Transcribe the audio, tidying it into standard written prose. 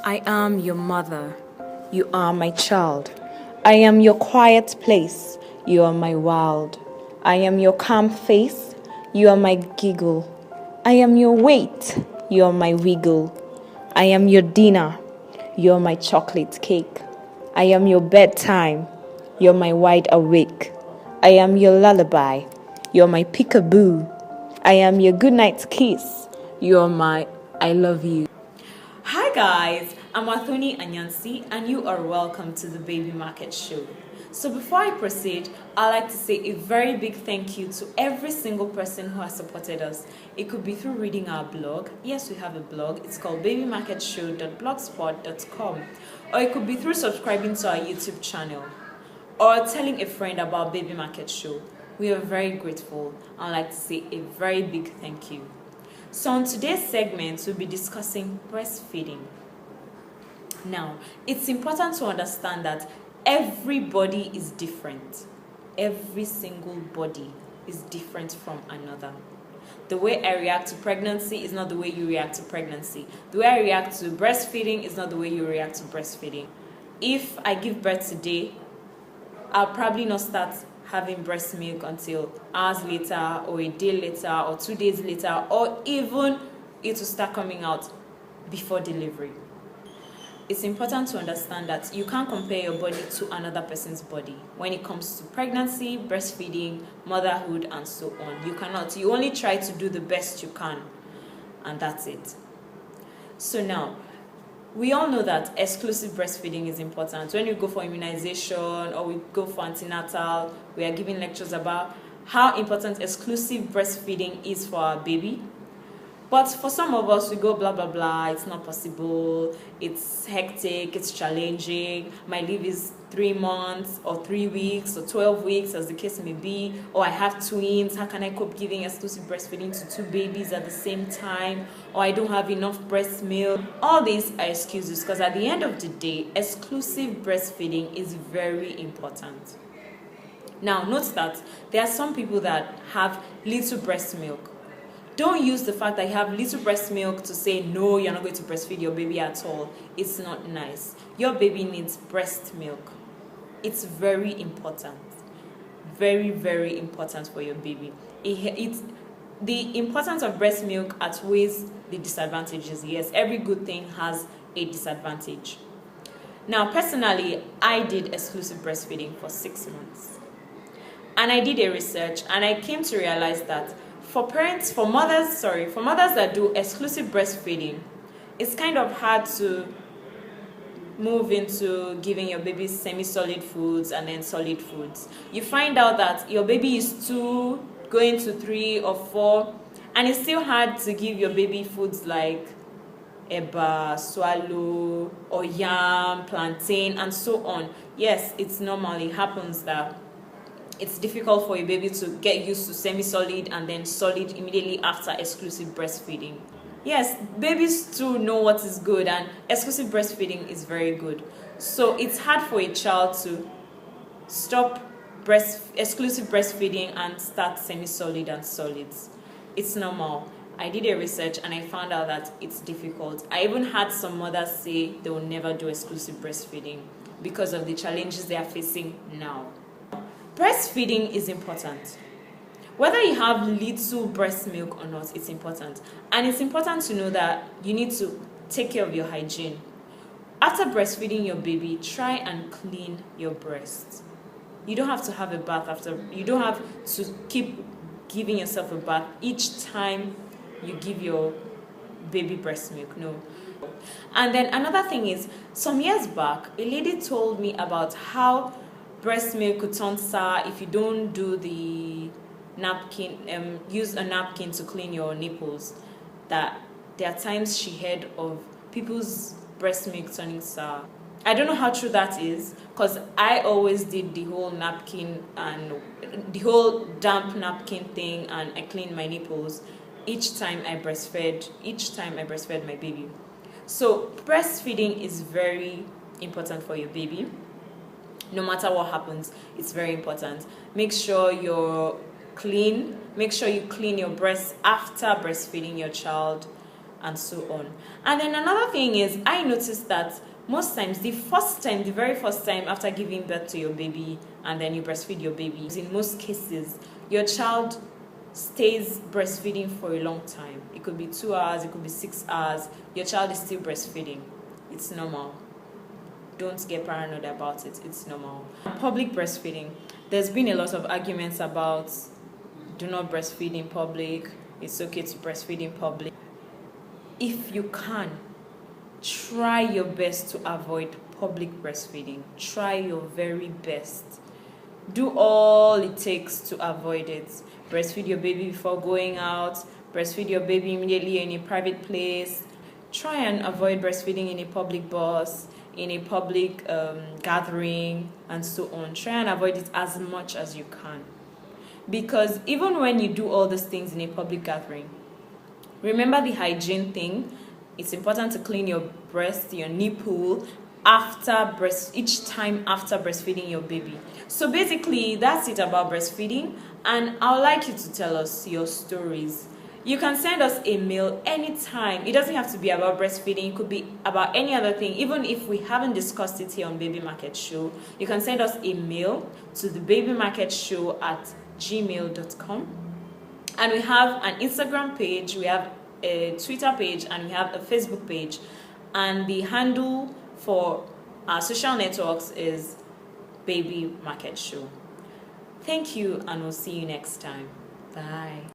I am your mother. You are my child. I am your quiet place. You are my world. I am your calm face. You are my giggle. I am your weight. You are my wiggle. I am your dinner. You are my chocolate cake. I am your bedtime. You're my wide awake. I am your lullaby. You're my peekaboo. I am your goodnight kiss. You're my I love you. Hi guys, I'm Athoni Anyansi and you are welcome to the Baby Market Show. So before I proceed, I'd like to say a very big thank you to every single person who has supported us. It could be through reading our blog. Yes, we have a blog. It's called babymarketshow.blogspot.com. Or it could be through subscribing to our YouTube channel or telling a friend about Baby Market Show. We are very grateful. I'd like to say a very big thank you. So on today's segment, we'll be discussing breastfeeding. Now, it's important to understand that everybody is different. Every single body is different from another. The way I react to pregnancy is not the way you react to pregnancy. The way I react to breastfeeding is not the way you react to breastfeeding. If I give birth today, I'll probably not start having breast milk until hours later or a day later or 2 days later, or even it will start coming out before delivery. It's important to understand that you can't compare your body to another person's body when it comes to pregnancy, breastfeeding, motherhood, and so on. You cannot. You only try to do the best you can, and that's it. So now, we all know that exclusive breastfeeding is important. When we go for immunization or we go for antenatal, we are giving lectures about how important exclusive breastfeeding is for our baby. But for some of us, we go blah, blah, blah, it's not possible, it's hectic, it's challenging, my leave is 3 months or 3 weeks or 12 weeks as the case may be, or I have twins, how can I cope giving exclusive breastfeeding to 2 babies at the same time, or I don't have enough breast milk. All these are excuses because at the end of the day, exclusive breastfeeding is very important. Now, note that there are some people that have little breast milk. Don't use the fact that you have little breast milk to say, no, you're not going to breastfeed your baby at all. It's not nice. Your baby needs breast milk. It's very important. Very, very important for your baby. The importance of breast milk outweighs the disadvantages. Yes, every good thing has a disadvantage. Now, personally, I did exclusive breastfeeding for 6 months. And I did a research and I came to realize that for mothers that do exclusive breastfeeding, it's kind of hard to move into giving your baby semi-solid foods and then solid foods. You find out that your baby is 2, going to 3 or 4, and it's still hard to give your baby foods like eba, swallow, or yam, plantain, and so on. Yes, it's normal. It happens that it's difficult for a baby to get used to semi-solid and then solid immediately after exclusive breastfeeding. Yes, babies too know what is good, and exclusive breastfeeding is very good. So it's hard for a child to stop exclusive breastfeeding and start semi-solid and solids. It's normal. I did a research and I found out that it's difficult. I even had some mothers say they will never do exclusive breastfeeding because of the challenges they are facing now. Breastfeeding is important. Whether you have little breast milk or not, it's important. And it's important to know that you need to take care of your hygiene. After breastfeeding your baby, try and clean your breast. You don't have to have a bath you don't have to keep giving yourself a bath each time you give your baby breast milk. No. And then another thing is, some years back, a lady told me about how breast milk could turn sour if you don't do the napkin, use a napkin to clean your nipples. That there are times she heard of people's breast milk turning sour. I don't know how true that is, because I always did the whole napkin and the whole damp napkin thing, and I cleaned my nipples each time I breastfed my baby. So breastfeeding is very important for your baby. No matter what happens, it's very important. Make sure you're clean. Make sure you clean your breasts after breastfeeding your child. and so on. And then another thing is, I noticed that most times, the very first time after giving birth to your baby and then you breastfeed your baby, in most cases, your child stays breastfeeding for a long time. It could be 2 hours, it could be 6 hours. Your child is still breastfeeding. It's normal. Don't get paranoid about it. It's normal. Public breastfeeding. There's been a lot of arguments about do not breastfeed in public. It's okay to breastfeed in public. If you can, try your best to avoid public breastfeeding. Try your very best. Do all it takes to avoid it. Breastfeed your baby before going out. Breastfeed your baby immediately in a private place. Try and avoid breastfeeding in a public bus, in a public gathering, and so on. Try and avoid it as much as you can. Because even when you do all these things in a public gathering, remember the hygiene thing. It's important to clean your breast, your nipple, each time after breastfeeding your baby. So basically, that's it about breastfeeding. And I would like you to tell us your stories. You can send us a mail anytime. It doesn't have to be about breastfeeding. It could be about any other thing. Even if we haven't discussed it here on Baby Market Show, you can send us a mail to the babymarketshow@gmail.com. And we have an Instagram page, we have a Twitter page, and we have a Facebook page. And the handle for our social networks is Baby Market Show. Thank you, and we'll see you next time. Bye.